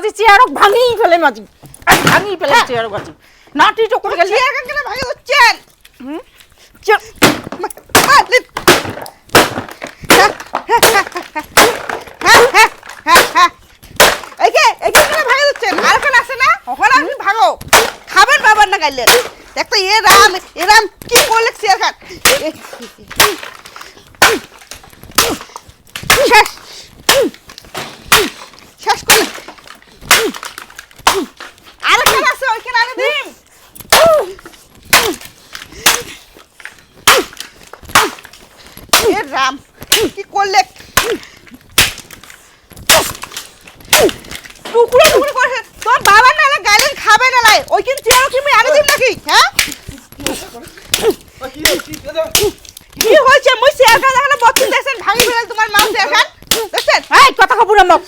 আজি চেয়ারক ভাঙি ফেলে মাজি ভাঙি ফেলে চেয়ারক আজি নাটি তো করে গেল চেয়ার কেন ভাঙে হচ্ছেন খাবেন বাবার না গাইলেন দেখ তো এরাম কি করলে চেয়ার খান শেষ করে আরেকখান আছে ওইখানে আনে দিন রাম কি করলে টুকরো টুকরো করে তোর বাবা না গাইলেন খাবে না লাই ওই কিন্তু চেয়ারও কি আনে দিন নাকি হ্যাঁ কি হয়েছে মুই চেয়ার খান এখানে বচ্চু দেখছেন ভাঙি ফেলাল তোমার মা চেয়ার খান দেখছেন এই কথা কব না মক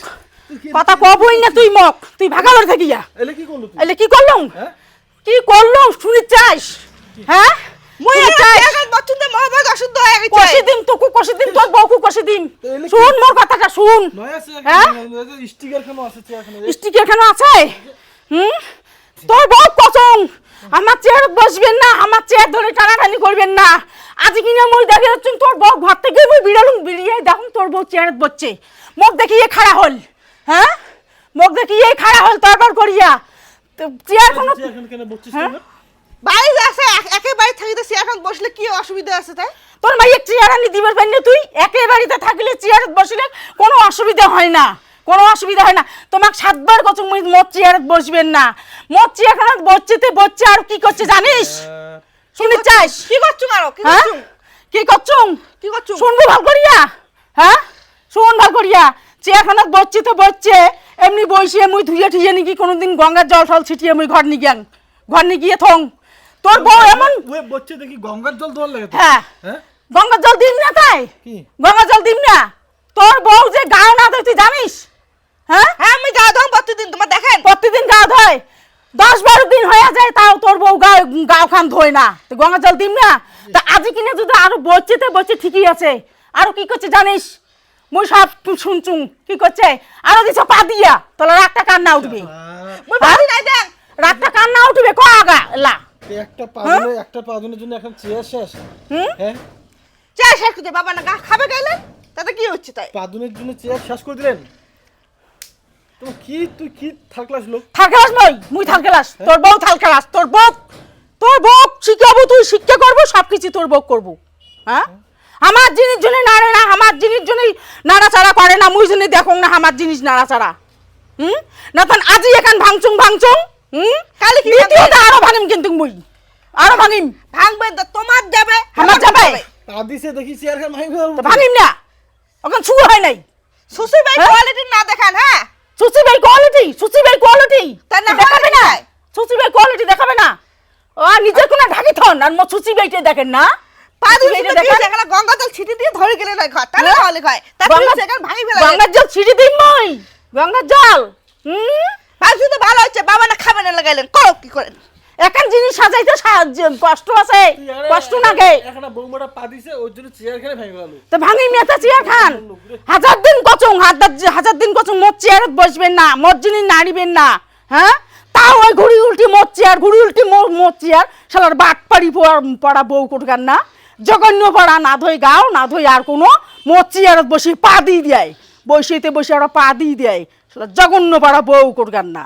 কথা কবই না তুই মক তুই ভাগালর থাকি যা এলে কি করলু তুই এলে কি করলুম হ্যাঁ কি করলুম শুনি চাইস হ্যাঁ মুই চেয়ার খান বচ্চু দে মহাভাগ অশুদ্ধ হয়ে গেছে কষি দিন তোকে কষি দিন তোর বউকে কষি দিন শুন মোর কথাটা শুন নয়া চেয়ার হ্যাঁ? স্টিকার কেন আছে চেয়ার কেন স্টিকার কেন আছে তোর বউ কসম আমার চেয়ার বসবেন না আমার চেয়ার ধরে টানাটানি করবেন না আজ কিনা মই দেখে হচ্ছেন তোর বউ ঘর থেকে মই বিড়িয়ে দেখুন তোর বউ চেয়ার বসছে মুখ দেখিয়ে খাড়া হল হ্যাঁ মুখ দেখিয়ে খাড়া হল তরবার করিয়া চেয়ার কোনো কেন বলছিস হ্যাঁ? তুই বাড়ি আছে একেবারে থাকিতে চেয়ার খান বসলে কি অসুবিধা আছে তাই তোর মাই এক চেয়ার আনি দিবার পারি না তুই একে বাড়িতে থাকলে চেয়ার বসলে কোনো অসুবিধা হয় না কোনো অসুবিধা হয় না তোমাকে 7 বার কত মোট চেয়ারে বসবেন না মোট চেয়ারখানে বসছে আর কি করছে জানিস শুনি চাইস কি করছো আরো কি হ্যাঁ করছো কি করছুম কি করছো শুনবো ভাল করিয়া হ্যাঁ শুন ভাল করিয়া চেয়ারখানে বসছে এমনি বসিয়ে মুই ধুয়ে ঠিয়ে নাকি কোনোদিন গঙ্গার জল টল ছিটিয়ে মুই ঘর নিয়ে গিয়ে থং তোর বউ এমন ওই বচ্চে দেখি গঙ্গার জল ধোয়ার লাগে হ্যাঁ হ্যাঁ গঙ্গার জল দিম না তাই কি গঙ্গার জল দিম না তোর বউ যে গাও না ধুই তুই জানিস হ্যাঁ হ্যাঁ আমি গা ধোম প্রতিদিন তোমার দেখেন প্রতিদিন গা ধোয় 10-12 দিন হয়ে যায় তাও তোর বউ গাও খান ধোয় না তো গঙ্গার জল দিম না তা আজি কিনে যদি আরো বসছে ঠিকই আছে আরো কি করছে জানিস মুই সব শুনছুম কি করছে আরো দিছ পা দিয়া তোর রাতটা কান্না উঠবে মুই বাড়ি নাই দেখ রাতটা কান্না উঠবে ক আগা লা একটা পাদনের জন্য এখন চেয়ার শেষ হুম হ্যাঁ চেয়ার শেষ করতে বাবা না গা খাবে গাইলেন তাতে কি হচ্ছে তাই পাদনের জন্য চেয়ার শেষ করে দিলেন তুই কি থাকলাস লোক থালকেলাস মুই থালকেলাস তোর বউ থালকেলাস তোর বউ শিখাবো তুই শিক্ষা করবো সবকিছু তোর বউ করবো হ্যাঁ আমার জিনিস জন্য নাড়ে না আমার জিনিস জন্য নাড়াচাড়া করে না মুই জন্য দেখো না আমার জিনিস নাড়াচাড়া না তখন আজই এখান ভাঙচুং কালি কি দ্বিতীয়টা আরো ভাঙিম কিন্তু মুই আরো ভাঙিম ভাঙবে তোমার যাবে আমার যাবে আদিছে দেখি চেয়ার খান তো ভাঙিম না ওখান শুরু হয় নাই সুসি ভাই কোয়ালিটি না দেখান হ্যাঁ সুসি ভাই কোয়ালিটি তার না দেখাবে না সুসি ভাই কোয়ালিটি দেখাবে না ও নিজের কোনা ঢাকি থন আর মো সুসি ভাইটা দেখেন না পাদু দেখেন গঙ্গা জল ছিটি দিয়ে ধরে গেলে না ঘর তাহলে হলে হয় তারপর সেখানে ভাঙি ফেলা গঙ্গার জল ছিটি দিই মই গঙ্গার জল পাদু তো ভালো হচ্ছে বাবা না খাবে না লাগাইলেন করো কি করেন এখন জিনিস সাজাইতে কষ্ট আছে কষ্ট লাগে এখন বৌমাটা পা দিছে ওর জন্য চেয়ার খানে ভেঙে গেল তো ভাঙি মেতা চেয়ার খান হাজার দিন কচং মোট চেয়ারত বসবেন না মোট জিনিস নাড়িবেন না হ্যাঁ তাও ওই ঘুড়ি উল্টি মোট চেয়ার শালার বাট পাড়ি পড়া বউ কোটকার না জঘন্য পড়া না ধই গাও না ধই আর কোনো মোট চেয়ারত বসে পা দিয়ে দেয় বসে ওরা পা দিয়ে দেয় শালার জঘন্য পড়া বউ কোটকার না